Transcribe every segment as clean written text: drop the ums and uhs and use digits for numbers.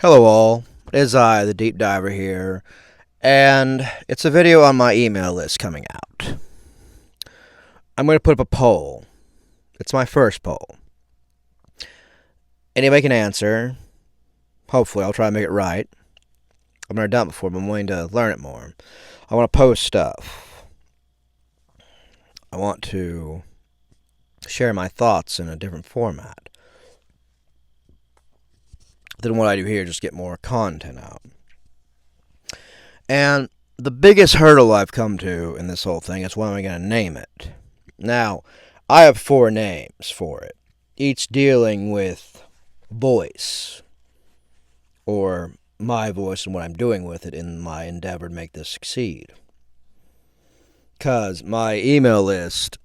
Hello all, it is I, the Deep Diver here, and it's a video on my email list coming out. I'm going to put up a poll. It's my first poll. Anybody can answer. Hopefully, I'll try to make it right. I've never done it before, but I'm willing to learn it more. I want to post stuff. I want to share my thoughts in a different format than what I do here, just get more content out. And the biggest hurdle I've come to in this whole thing is what am I going to name it? Now, I have 4 names for it, each dealing with voice, or my voice and what I'm doing with it in my endeavor to make this succeed. Because my email list,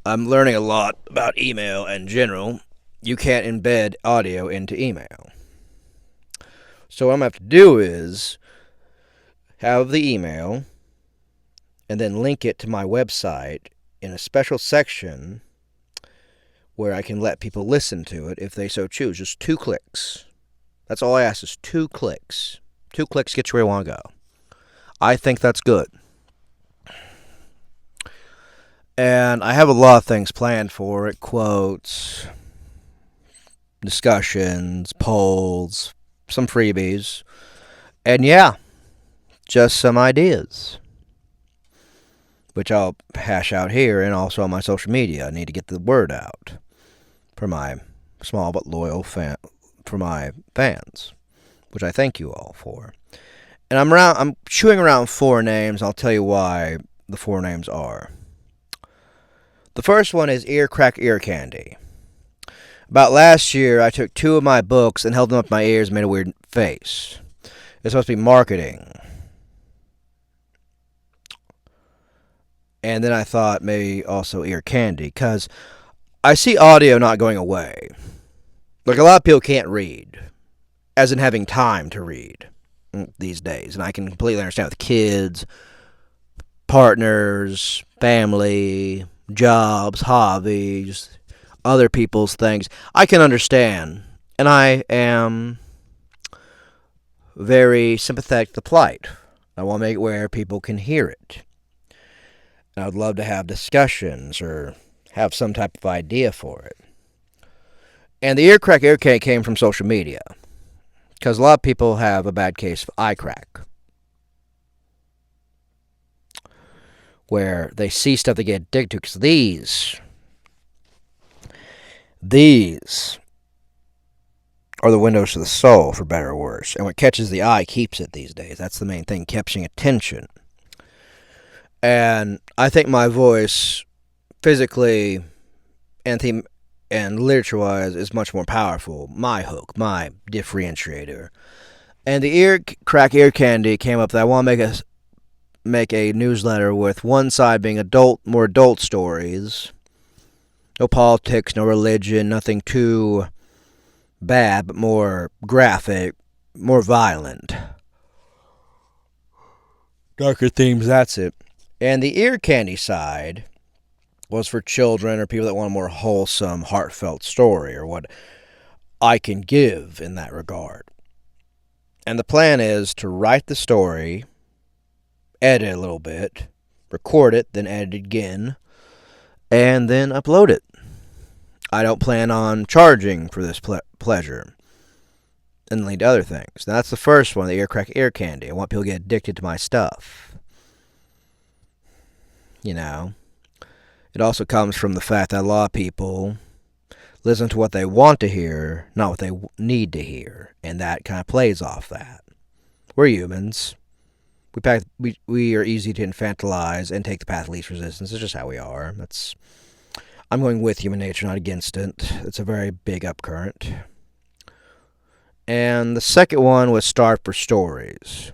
I'm learning a lot about email in general. You can't embed audio into email. So what I'm going to have to do is have the email and then link it to my website in a special section where I can let people listen to it if they so choose. Just 2 clicks. That's all I ask is 2 clicks. 2 clicks gets you where you want to go. I think that's good. And I have a lot of things planned for it. Quotes, discussions, polls, some freebies. And yeah, just some ideas, which I'll hash out here and also on my social media. I need to get the word out for my small but loyal for my fans, which I thank you all for. And I'm chewing around 4 names. I'll tell you why the 4 names are. The first one is Ear Crack Ear Candy. About last year, I took 2 of my books and held them up my ears and made a weird face. It's supposed to be marketing. And then I thought maybe also ear candy, because I see audio not going away. Like, a lot of people can't read, as in having time to read these days. And I can completely understand with kids, partners, family, jobs, hobbies, other people's things. I can understand. And I am very sympathetic to the plight. I want to make it where people can hear it. And I would love to have discussions or have some type of idea for it. And the ear crack came from social media, because a lot of people have a bad case of eye crack, where they see stuff they get addicted to, because these are the windows to the soul, for better or worse. And what catches the eye keeps it these days. That's the main thing, catching attention. And I think my voice, physically and literature-wise, is much more powerful. My hook, my differentiator. And the ear crack ear candy came up that I want to make a newsletter with one side being more adult stories. No politics, no religion, nothing too bad, but more graphic, more violent. Darker themes, that's it. And the ear candy side was for children or people that want a more wholesome, heartfelt story, or what I can give in that regard. And the plan is to write the story, edit it a little bit, record it, then edit it again, and then upload it. I don't plan on charging for this pleasure and lead to other things. Now, that's the first one, the ear crack ear candy. I want people to get addicted to my stuff. You know, it also comes from the fact that a lot of people listen to what they want to hear, not what they need to hear, and that kind of plays off that. We're humans. We are easy to infantilize and take the path of least resistance. It's just how we are. I'm going with human nature, not against it. It's a very big upcurrent. And the second one was Starved for Stories,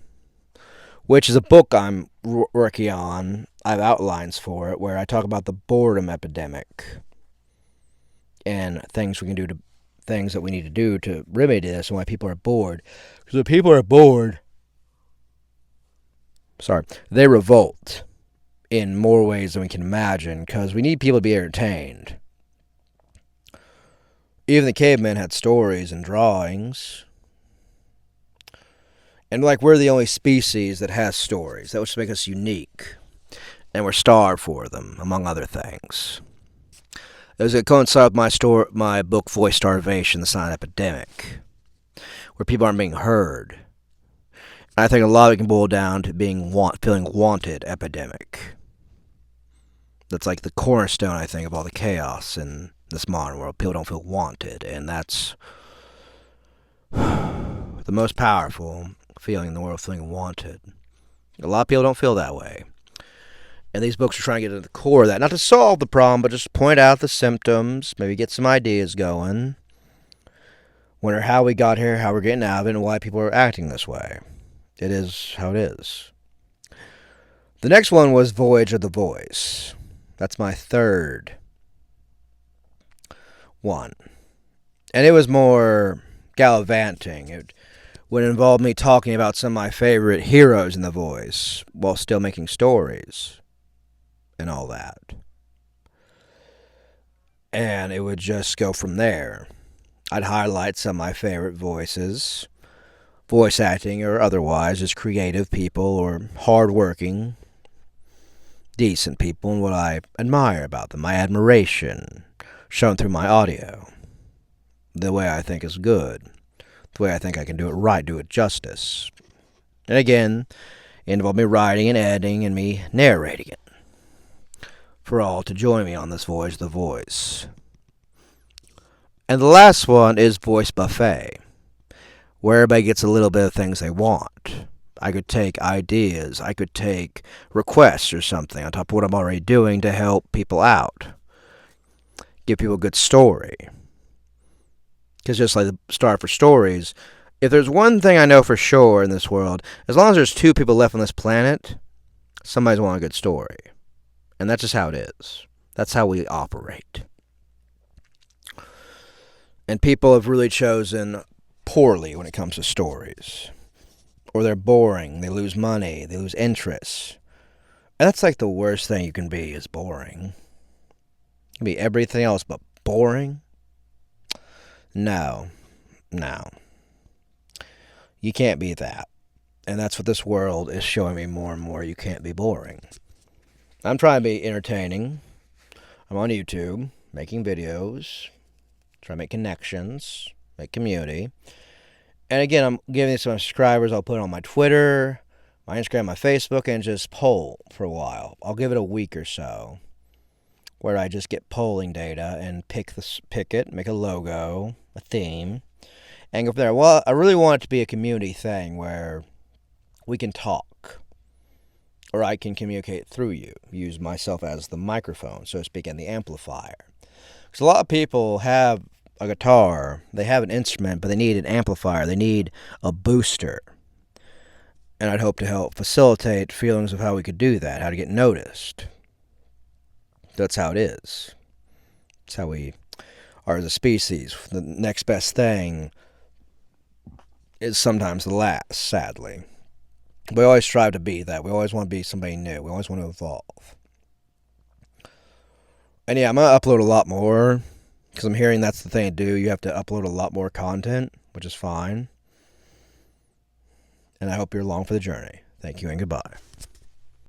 which is a book I'm working on. I have outlines for it where I talk about the boredom epidemic and things that we need to do to remedy this, and why people are bored. Because when people are bored, they revolt in more ways than we can imagine, because we need people to be entertained. Even the cavemen had stories and drawings. And like we're the only species that has stories. That would make us unique. And we're starved for them, among other things. It was a coincide with my book Voice Starvation, the Silent Epidemic, where people aren't being heard. And I think a lot of it can boil down to feeling wanted epidemic. That's like the cornerstone, I think, of all the chaos in this modern world. People don't feel wanted, and that's the most powerful feeling in the world, feeling wanted. A lot of people don't feel that way. And these books are trying to get to the core of that. Not to solve the problem, but just point out the symptoms, maybe get some ideas going. Wonder how we got here, how we're getting out of it, and why people are acting this way. It is how it is. The next one was Voyage of the Voice. That's my third one. And it was more gallivanting. It would involve me talking about some of my favorite heroes in The Voice while still making stories and all that. And it would just go from there. I'd highlight some of my favorite voices, voice acting or otherwise, just creative people or hardworking, decent people, and what I admire about them, my admiration shown through my audio, the way I think is good, the way I think I can do it right, do it justice. And again, it involved me writing and editing and me narrating it for all to join me on this Voyage of the Voice. And the last one is Voice Buffet, where everybody gets a little bit of things they want. I could take ideas, I could take requests or something on top of what I'm already doing to help people out. Give people a good story. Because just like the Star for Stories, if there's one thing I know for sure in this world, as long as there's 2 people left on this planet, somebody's want a good story. And that's just how it is. That's how we operate. And people have really chosen poorly when it comes to stories. Or they're boring, they lose money, they lose interest. And that's like the worst thing you can be, is boring. You can be everything else but boring. No. You can't be that. And that's what this world is showing me more and more. You can't be boring. I'm trying to be entertaining. I'm on YouTube, making videos, trying to make connections, make community. And again, I'm giving some subscribers. I'll put it on my Twitter, my Instagram, my Facebook, and just poll for a while. I'll give it a week or so, where I just get polling data and pick it, make a logo, a theme, and go from there. Well, I really want it to be a community thing where we can talk, or I can communicate through you, use myself as the microphone, so to speak, and the amplifier. Because a lot of people have a guitar, they have an instrument, but they need an amplifier, they need a booster. And I'd hope to help facilitate feelings of how we could do that, how to get noticed. That's how it is. It's how we are as a species. The next best thing is sometimes the last, sadly. We always strive to be that. We always want to be somebody new. We always want to evolve. And yeah, I'm going to upload a lot more, because I'm hearing that's the thing to do. You have to upload a lot more content, which is fine. And I hope you're along for the journey. Thank you and goodbye.